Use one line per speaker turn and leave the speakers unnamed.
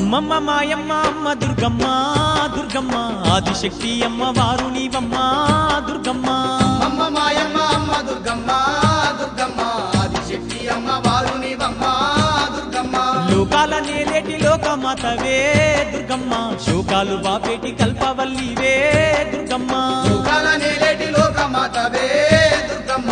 అమ్మమ్మ మాయమ్మ అమ్మ దుర్గమ్మ దుర్గమ్మ ఆదిశక్తి అమ్మ వారు నీవమ్మ దుర్గమ్మ
అమ్మ మాయమ్మ అమ్మ దుర్గమ్మ దుర్గమ్మ ఆదిశక్తి అమ్మ వారు నీవమ్మ దుర్గమ్మ
లోకాల నేలేటి లోకమాతవే దుర్గమ్మ శోకాలు బాపేటి కల్పవల్లివే దుర్గమ్మ
లోకాల నేలేటి లోకమాతవే దుర్గమ్మ